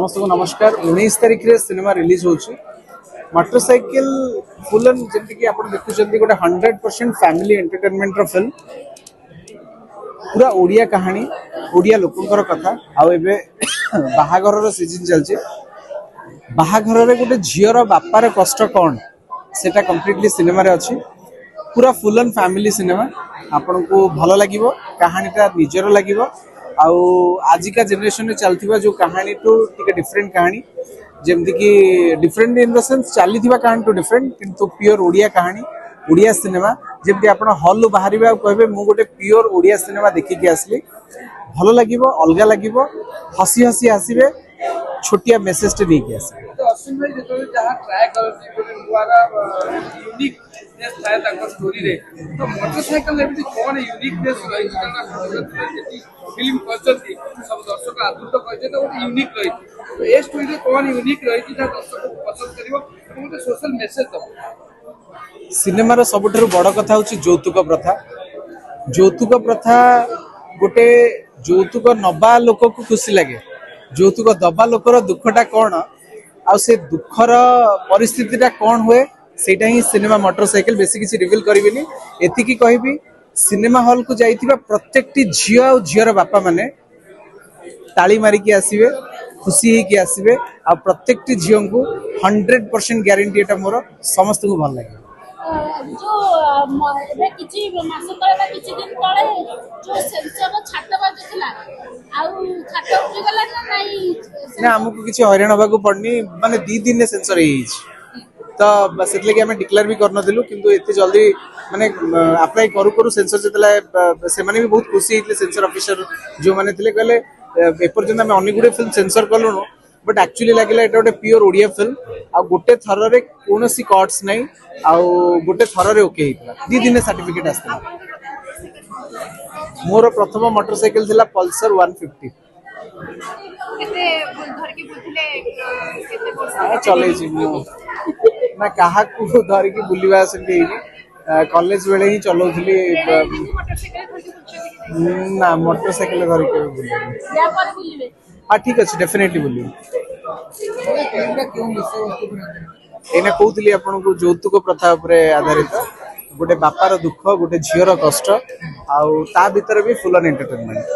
समस्त को नमस्कार 19 तारिख रे सिनेमा रिलीज होची मोटरसाइकिल फुलन जंती कि आपण देखुचंती गोटे 100% फैमिली एंटरटेनमेंट रो फिल्म पूरा ओडिया कहानी ओडिया लोकंकर कथा आ एबे बाहाघर रो सीजन चलची बाहाघर रे गोटे झियर बापार कष्ट कोन सेटा कंप्लीटली सिनेमा रे अछि पूरा फुलन फैमिली सिनेमा आपण को भलो लागिवो कहानीटा निजर लागिवो आउ आजिका जनरेशन चलती जो कहानी टू टिके डिफरेंट कहानी जमती कि डिफरेंट इन द सेंस चली कहानी टू डिफरेंट किंतु प्योर ओडिया कहानी ओडिया सिनेमा जमती आपण हॉल बाहर कहबे मु गोटे प्योर ओडिया सिनेमा देखिकी आसली भलो लागिवो अलगा लागिवो हसी हसी हसीबे छोटिया मेसेज टे नहीं किया तो अश्विन भाई जो जहां ट्राई करती गोटे नुआरा यूनिकनेस थाए ताको स्टोरी रे तो मोटरसाइकिल एबी कोन यूनिकनेस रही जेती फिल्म करछती सब दर्शक आदृत कहजे तो गोटे यूनिक रही तो ए स्टोरी रे कोन यूनिक रही जे दर्शक को पसंद करिवो और गोटे सोशल मेसेज दो सिनेमा रो सबठरो बड़ कथा होची जौतुक प्रथा गोटे जौतुक नबा लोक को खुशी लगे जौतुक दबा लोकर दुखटा कौन आ से दुखर परिस्थितिटा कौन हुए सेटा ही सिनेमा मोटरसाइकिल बेसी किसी रिवील करिविनी एतिकी कहबी सिनेमा हॉल को जाइथिबा प्रत्येकटी झियो आ झियर बापा माने ताली मारी के आसीबे खुशी ही के आसीबे आ प्रत्येकटी झियो को 100% गारंटी एटा मोर समस्त को भल लागे जो एबे किछि मास तळे किछि दिन तळे जो सेंसर छाट बाजुला आउ छाट उठी गला ना हमको किछि हैरान होबा को पड़नी माने 2 दिन ने सेंसर हे तो सेतले कि हमें डिक्लेयर भी करन दिलु किंतु एते जल्दी माने अप्लाई करू करू सेंसर जेतला से माने भी बहुत खुशी हितले सेंसर ऑफिसर जो माने थिले कहले एपर्यंत हमें अनेक गुडे फिल्म सेंसर कलुनो बट एक्चुअली लागला एटा गोटे प्योर ओडिया फिल्म आ गोटे थर रे कोनोसी कट्स नै आ गोटे थर रे ओके हितला 2 दिन सर्टिफिकेट आस्ता मोर प्रथम मोटरसाइकिल थिला पल्सर 150 केते धर के बुझले केते वर्ष चले जी ना कहा को धर के बुलिवा संगे कॉलेज बेले ही चलाउथली ना मोटरसाइकिल धर के बुलिबे या पर बुलिबे हां ठीक अछि डेफिनेटली बुलिबे एना कहउतली आपन को जौतुक प्रथा ऊपर आधारित गोटे बापार दुख गोटे झियर कष्ट आ ता भीतर भी फुलन एंटरटेनमेंट।